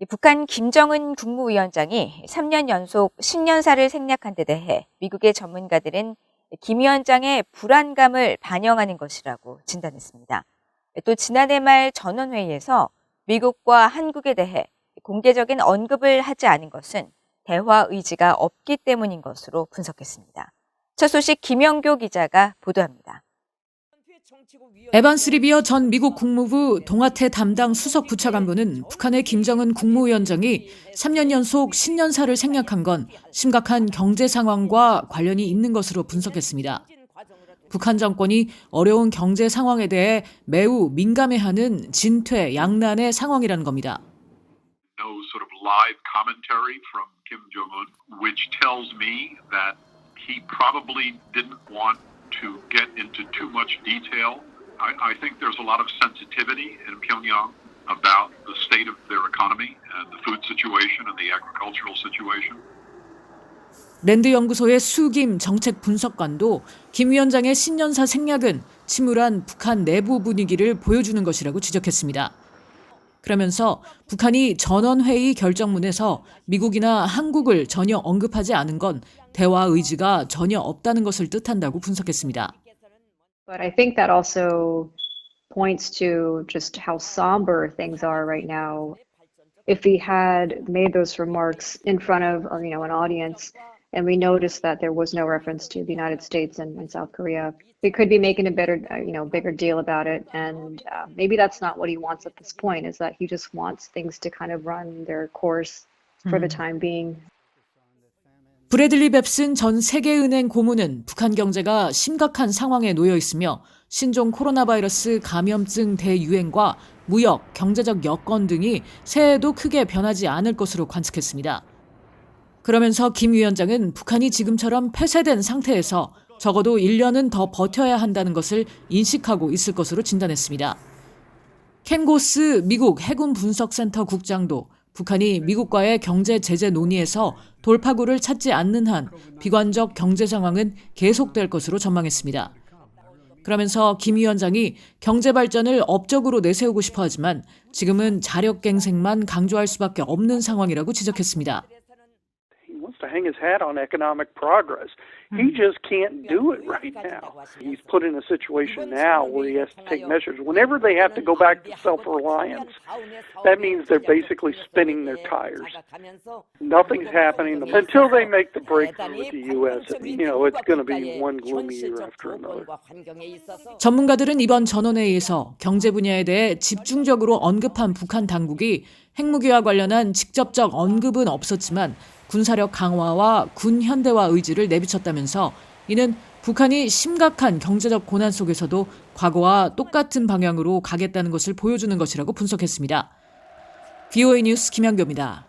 북한 김정은 국무위원장이 3년 연속 신년사를 생략한 데 대해 미국의 전문가들은 김 위원장의 불안감을 반영하는 것이라고 진단했습니다. 또 지난해 말 전원회의에서 미국과 한국에 대해 공개적인 언급을 하지 않은 것은 대화 의지가 없기 때문인 것으로 분석했습니다. 첫 소식 김영교 기자가 보도합니다. 에반스 리비어 전 미국 국무부 동아태 담당 수석 부차관보는 북한의 김정은 국무위원장이 3년 연속 신년사를 생략한 건 심각한 경제 상황과 관련이 있는 것으로 분석했습니다. 북한 정권이 어려운 경제 상황에 대해 매우 민감해하는 진퇴 양난의 상황이라는 겁니다. No sort of live commentary from Kim Jong-un, which tells me that he probably didn't want to get into too much detail. I think there's a lot of sensitivity in Pyongyang about the state of their economy and the food situation and the agricultural situation. 랜드 연구소의 수김 정책 분석관도 김 위원장의 신년사 생략은 침울한 북한 내부 분위기를 보여주는 것이라고 지적했습니다. 그러면서 북한이 전원회의 결정문에서 미국이나 한국을 전혀 언급하지 않은 건 대화 의지가 전혀 없다는 것을 뜻한다고 분석했습니다. But I think that also points to just how somber things are right now. If we had made those remarks in front of, an audience, and we noticed that there was no reference to the United States and South Korea, we could be making a bigger deal about it. And maybe that's not what he wants at this point, is that he just wants things to kind of run their course for the time being. 브래들리 뱁슨 전 세계은행 고문은 북한 경제가 심각한 상황에 놓여 있으며 신종 코로나 바이러스 감염증 대유행과 무역, 경제적 여건 등이 새해에도 크게 변하지 않을 것으로 관측했습니다. 그러면서 김 위원장은 북한이 지금처럼 폐쇄된 상태에서 적어도 1년은 더 버텨야 한다는 것을 인식하고 있을 것으로 진단했습니다. 켄 고스 미국 해군 분석센터 국장도 북한이 미국과의 경제 제재 논의에서 돌파구를 찾지 않는 한 비관적 경제 상황은 계속될 것으로 전망했습니다. 그러면서 김 위원장이 경제 발전을 업적으로 내세우고 싶어 하지만 지금은 자력갱생만 강조할 수밖에 없는 상황이라고 지적했습니다. To hang his hat on economic progress. He just can't do it right now. He's put in a situation now where he has to take measures. Whenever they have to go back to self-reliance, that means they're basically spinning their tires. Nothing's happening until they make the breakthrough with the U.S. It's going to be one gloomy year after another. 전문가들은 이번 전원회의에서 경제 분야에 대해 집중적으로 언급한 북한 당국이 핵무기와 관련한 직접적 언급은 없었지만 군사력 강화와 군 현대화 의지를 내비쳤다면서 이는 북한이 심각한 경제적 고난 속에서도 과거와 똑같은 방향으로 가겠다는 것을 보여주는 것이라고 분석했습니다. VOA 뉴스 김양교입니다.